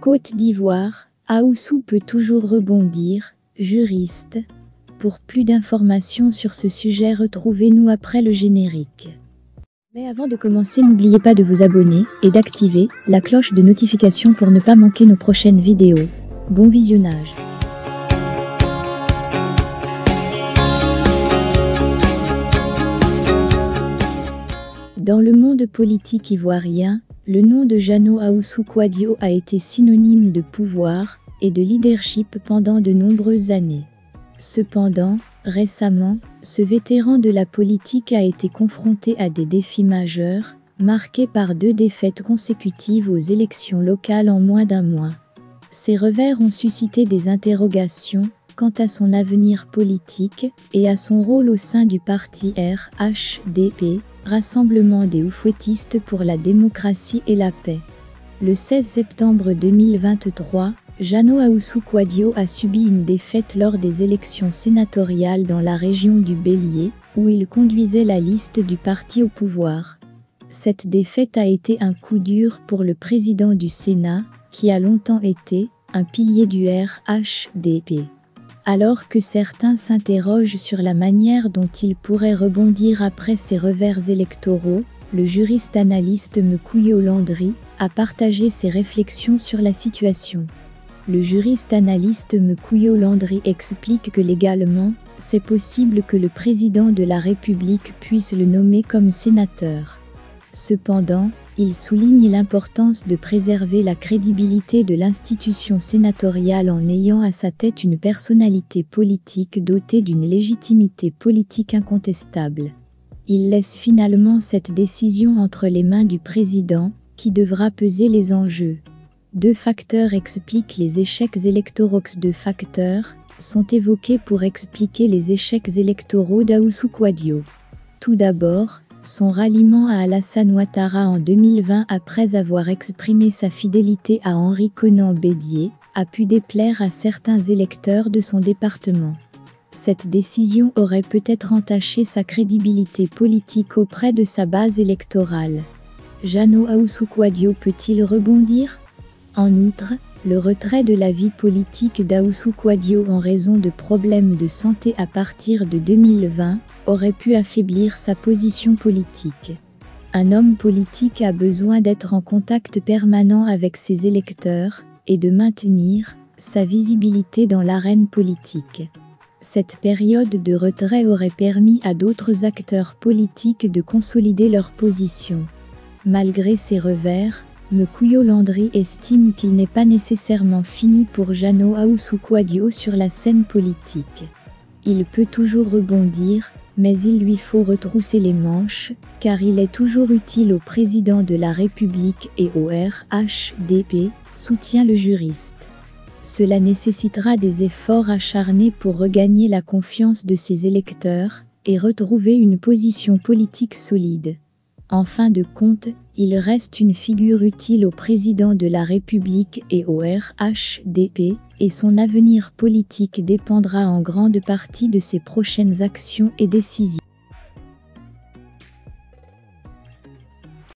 Côte d'Ivoire, Ahoussou peut toujours rebondir, juriste. Pour plus d'informations sur ce sujet, retrouvez-nous après le générique. Mais avant de commencer, n'oubliez pas de vous abonner et d'activer la cloche de notification pour ne pas manquer nos prochaines vidéos. Bon visionnage. Dans le monde politique ivoirien, le nom de Jano Ahoussou Kouadio a été synonyme de pouvoir et de leadership pendant de nombreuses années. Cependant, récemment, ce vétéran de la politique a été confronté à des défis majeurs, marqués par 2 défaites consécutives aux élections locales en moins d'un mois. Ces revers ont suscité des interrogations quant à son avenir politique et à son rôle au sein du parti RHDP, Rassemblement des Oufouettistes pour la démocratie et la paix. Le 16 septembre 2023, Jano Ahoussou Kouadio a subi une défaite lors des élections sénatoriales dans la région du Bélier, où il conduisait la liste du parti au pouvoir. Cette défaite a été un coup dur pour le président du Sénat, qui a longtemps été un pilier du RHDP. Alors que certains s'interrogent sur la manière dont il pourrait rebondir après ces revers électoraux, le juriste analyste Mekuyo Landry a partagé ses réflexions sur la situation. Le juriste analyste Mekuyo Landry explique que légalement, c'est possible que le président de la République puisse le nommer comme sénateur. Cependant, il souligne l'importance de préserver la crédibilité de l'institution sénatoriale en ayant à sa tête une personnalité politique dotée d'une légitimité politique incontestable. Il laisse finalement cette décision entre les mains du président, qui devra peser les enjeux. 2 facteurs expliquent les échecs électoraux. 2 facteurs sont évoqués pour expliquer les échecs électoraux d'Ahoussou Kouadio. Tout d'abord, son ralliement à Alassane Ouattara en 2020 après avoir exprimé sa fidélité à Henri Konan Bédié, a pu déplaire à certains électeurs de son département. Cette décision aurait peut-être entaché sa crédibilité politique auprès de sa base électorale. Jano Ahoussou Kouadio peut-il rebondir ? En outre, le retrait de la vie politique d'Ahoussou Kouadio en raison de problèmes de santé à partir de 2020 aurait pu affaiblir sa position politique. Un homme politique a besoin d'être en contact permanent avec ses électeurs et de maintenir sa visibilité dans l'arène politique. Cette période de retrait aurait permis à d'autres acteurs politiques de consolider leur position. Malgré ces revers, Mekuyo Landry estime qu'il n'est pas nécessairement fini pour Jano Ahoussou Kouadio sur la scène politique. Il peut toujours rebondir, mais il lui faut retrousser les manches, car il est toujours utile au président de la République et au RHDP, soutient le juriste. Cela nécessitera des efforts acharnés pour regagner la confiance de ses électeurs et retrouver une position politique solide. En fin de compte, il reste une figure utile au président de la République et au RHDP, et son avenir politique dépendra en grande partie de ses prochaines actions et décisions.